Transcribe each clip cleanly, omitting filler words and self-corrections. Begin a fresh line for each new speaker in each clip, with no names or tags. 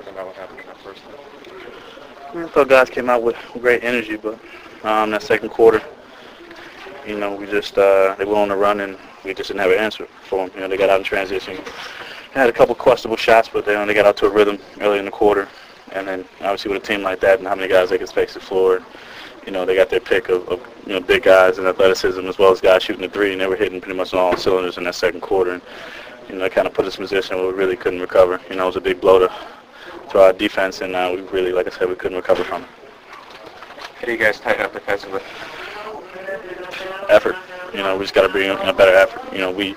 About what happened in that first one.
I thought guys came out with great energy, but that second quarter, we just they went on the run and we just didn't have an answer for them. They got out in transition, had a couple questionable shots, but they only got out to a rhythm early in the quarter. And then obviously with a team like that and how many guys they can space the floor, they got their pick of big guys and athleticism as well as guys shooting the three, and they were hitting pretty much on all cylinders in that second quarter. And it kind of put us in a position where we really couldn't recover. It was a big blow to our defense, and we really, like I said, we couldn't recover from it.
How do you guys tighten up defensively?
Effort. We just got to bring in a better effort. Like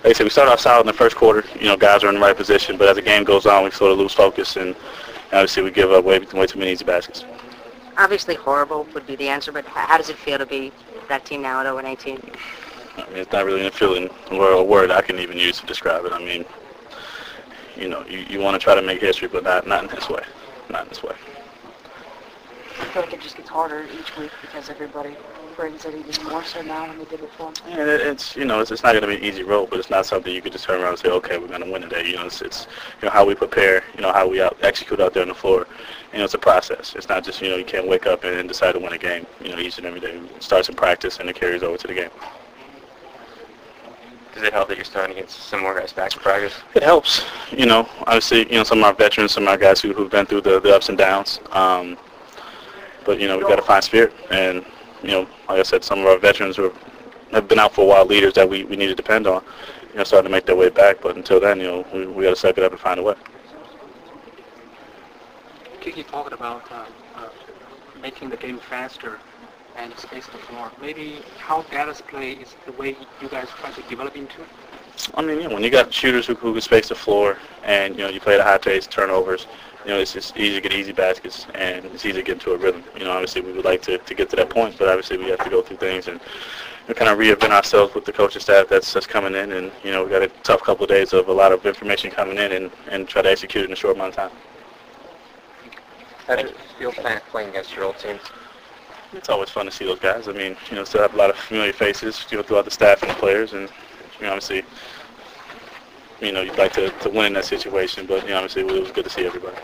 I said, we started off solid in the first quarter. Guys are in the right position, but as the game goes on, we sort of lose focus, and obviously we give up way too many easy baskets.
Obviously horrible would be the answer, but how does it feel to be that team now at 0-18?
It's not really a feeling or a word I can even use to describe it. You want to try to make history, but not in this way. Not in this way.
I feel like it just gets harder each week because everybody brings it even more so now than they did before.
And it's not going to be an easy road, but it's not something you could just turn around and say, okay, we're going to win today. It's how we prepare, how we execute out there on the floor. It's a process. It's not just you can't wake up and decide to win a game. Each and every day it starts in practice and it carries over to the game.
Does it help that you're starting to get some more guys back to practice?
It helps. Obviously, some of our veterans, some of our guys who've been through the ups and downs. But we've got to find spirit, and like I said, some of our veterans who have been out for a while, leaders that we need to depend on, starting to make their way back. But until then, we got to suck it up and find a way.
Kiki talked about making the game faster and space the floor. Maybe how Dallas play is the way you guys try to develop into?
When you got shooters who can space the floor, and you play the high pace, turnovers, it's just easy to get easy baskets, and it's easy to get into a rhythm. Obviously we would like to get to that point, but obviously we have to go through things and kind of reinvent ourselves with the coaching staff that's coming in, and we got a tough couple of days of a lot of information coming in and try to execute it in a short amount of time.
How did it feel playing against your old team?
It's always fun to see those guys. Still have a lot of familiar faces, throughout the staff and the players, and obviously, you'd like to win in that situation, but obviously it was good to see everybody.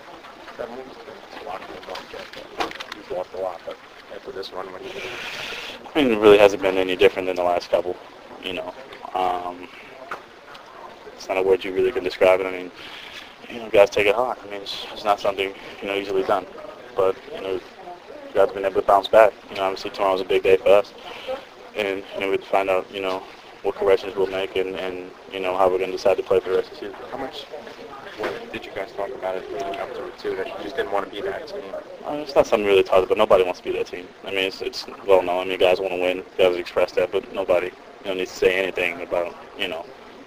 You've lost a lot, but after this one,
it really hasn't been any different than the last couple. It's not a word you really can describe it. Guys take it hard. It's not something easily done, but guys have been able to bounce back. Obviously tomorrow's a big day for us, and we'd find out what corrections we'll make and how we're going to decide to play for the rest of the season.
How much did you guys talk about it leading up to it too, that you just didn't want to be that team?
It's not something we really talked about. Nobody wants to be that team. It's well known. Guys want to win. Guys express that, but nobody needs to say anything about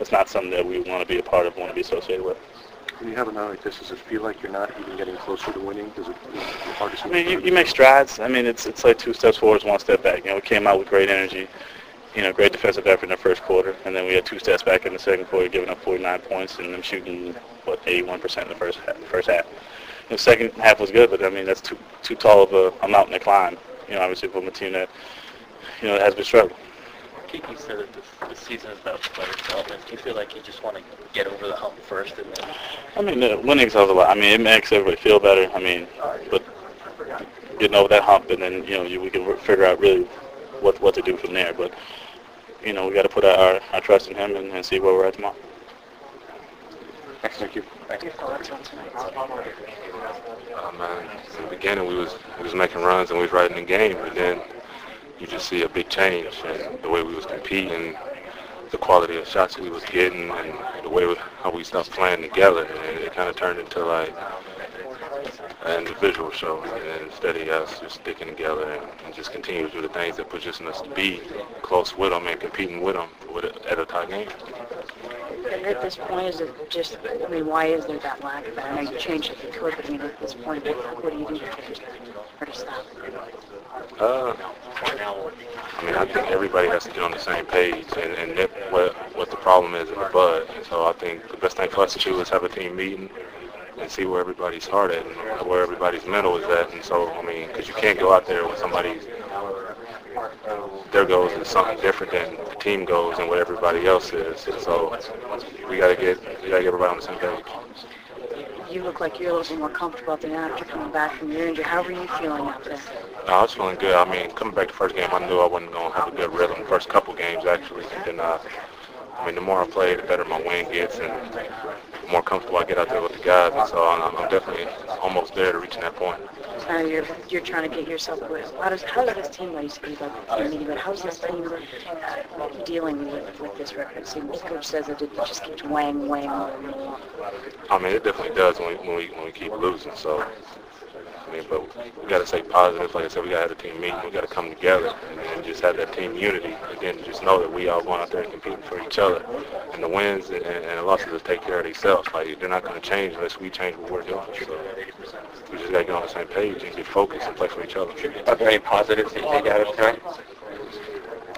it's not something that we want to be a part of, want to be associated with.
When you have a night like this, does it feel like you're not even getting closer to winning? Does it feel hard to see?
You make strides. It's like 2 steps forward, 1 step back. We came out with great energy, great defensive effort in the first quarter, and then we had 2 steps back in the second quarter, giving up 49 points and them shooting 81% in the first half. The second half was good, but that's too tall of a mountain to climb. Obviously from a team that that has been struggling.
Kiki said that the season is about player development. Do you feel like you just want to get over the hump first and then?
Winning helps a lot. It makes everybody feel better. But getting over that hump, and then we can figure out really what to do from there. But we got to put our trust in him and see where we're at tomorrow.
Thank you.
What are your thoughts on tonight's game?
In the beginning, we was making runs and we was riding the game, but then you just see a big change in the way we was competing, the quality of shots we was getting, and the way how we stopped playing together. And it kind of turned into like an individual show, and instead of us just sticking together and just continue to do the things that position us to be close with them and competing with them at a tie game.
And at this point, is it just, why is there that lack of that? I know you changed it if you could, but at this point, what do you do to change that or to stop it?
I think everybody has to get on the same page and nip what the problem is in the bud. And so I think the best thing for us to do is have a team meeting and see where everybody's heart at and where everybody's mental is at. And so, because you can't go out there with somebody's, their goals is something different than the team goals and what everybody else is. And so we gotta get everybody on the same page.
you look like you're a little bit more comfortable than after coming back from your injury. How were you feeling out there?
I was feeling good. I mean, coming back the first game, I knew I wasn't going to have a good rhythm. The first couple games, actually. And then, I mean, the more I play, the better my wing gets, and the more comfortable I get out there with the guys. And so I'm definitely almost there to reaching that point.
You're trying to get yourself with. How does this team, like you said, about the meeting, but how's this team dealing with this record? See, the coach says that it just keeps weighing on them.
I mean, it definitely does when we keep losing. So, I mean, but we got to stay positive. Like I said, we got to have the team meeting. We got to come together and just have that team unity. And then just know that we all going out there and competing for each other. And the wins and the losses will take care of themselves. Like, they're not going to change unless we change what we're doing. So we just got to get on the same page and get focused and play for each other.
Are there any positives that you take out of tonight?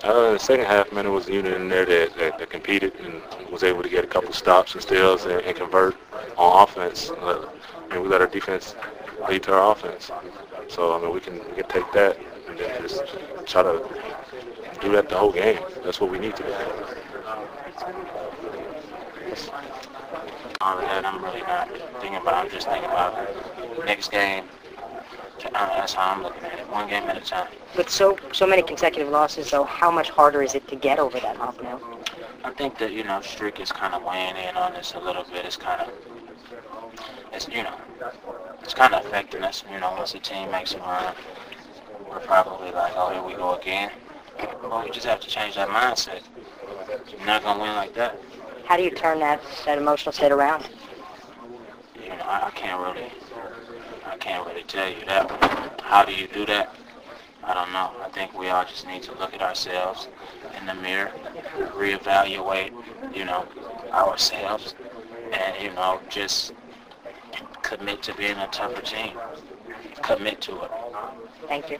In the second half, man, it was a unit in there that competed and was able to get a couple stops and steals and convert on offense. And we let our defense lead to our offense. So, I mean, we can take that and then just try to do that the whole game. That's what we need to do.
All of that I'm really not thinking about. I'm just thinking about next game. That's how I'm looking at it, one game at a time.
With so many consecutive losses, though, how much harder is it to get over that hump now?
I think that, streak is kind of weighing in on this a little bit. It's kind of affecting us. Once the team makes a run, we're probably like, oh, here we go again. Well, we just have to change that mindset. You're not going to win like that.
How do you turn that emotional state around?
I can't really tell you that. How do you do that? I don't know. I think we all just need to look at ourselves in the mirror, reevaluate, ourselves, and, just commit to being a tougher team. Commit to it.
Thank you.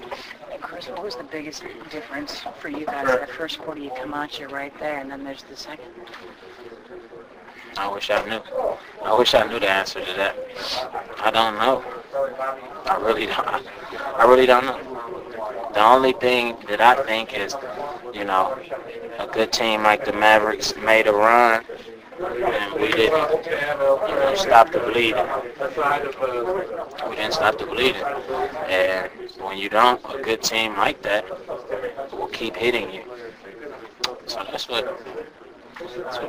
Chris, what was the biggest difference for you guys? That first quarter, you come out, you're right there, and then there's the second.
I wish I knew. I wish I knew the answer to that. I don't know. I really don't know. The only thing that I think is, a good team like the Mavericks made a run, and we didn't, stop the bleeding. We didn't stop the bleeding. And when you don't, a good team like that will keep hitting you. So that's what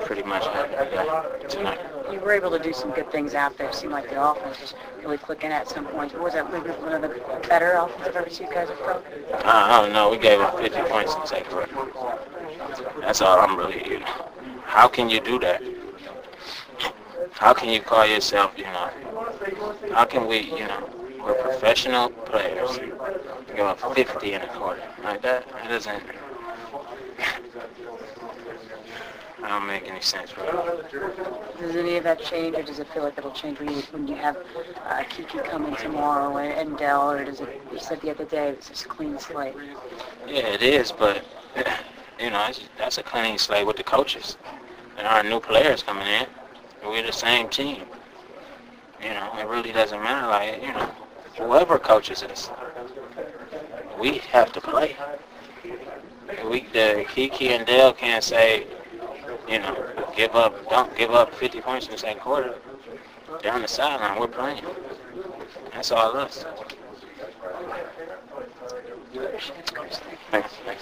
pretty much happened tonight.
You were able to do some good things out there. It seemed like the offense was really clicking at some points. Was that maybe one of the better offenses I've ever seen you guys have thrown?
I don't know. We gave them 50 points in the second quarter. That's all I'm really, How can you do that? How can you call yourself, how can we, we're professional players. Give up 50 in a quarter. Like that, it doesn't make any sense, right?
Does any of that change, or does it feel like it'll change when you have Kiki coming tomorrow and Dell, or does it, you said the other day, it's just a clean slate?
Yeah, it is, but, that's a clean slate with the coaches. There are new players coming in. We're the same team. It really doesn't matter, like, whoever coaches us, we have to play. The Kiki and Dell can't say, don't give up 50 points in the second quarter. They're on the sideline. We're playing. That's all us.
Thanks.
Thanks.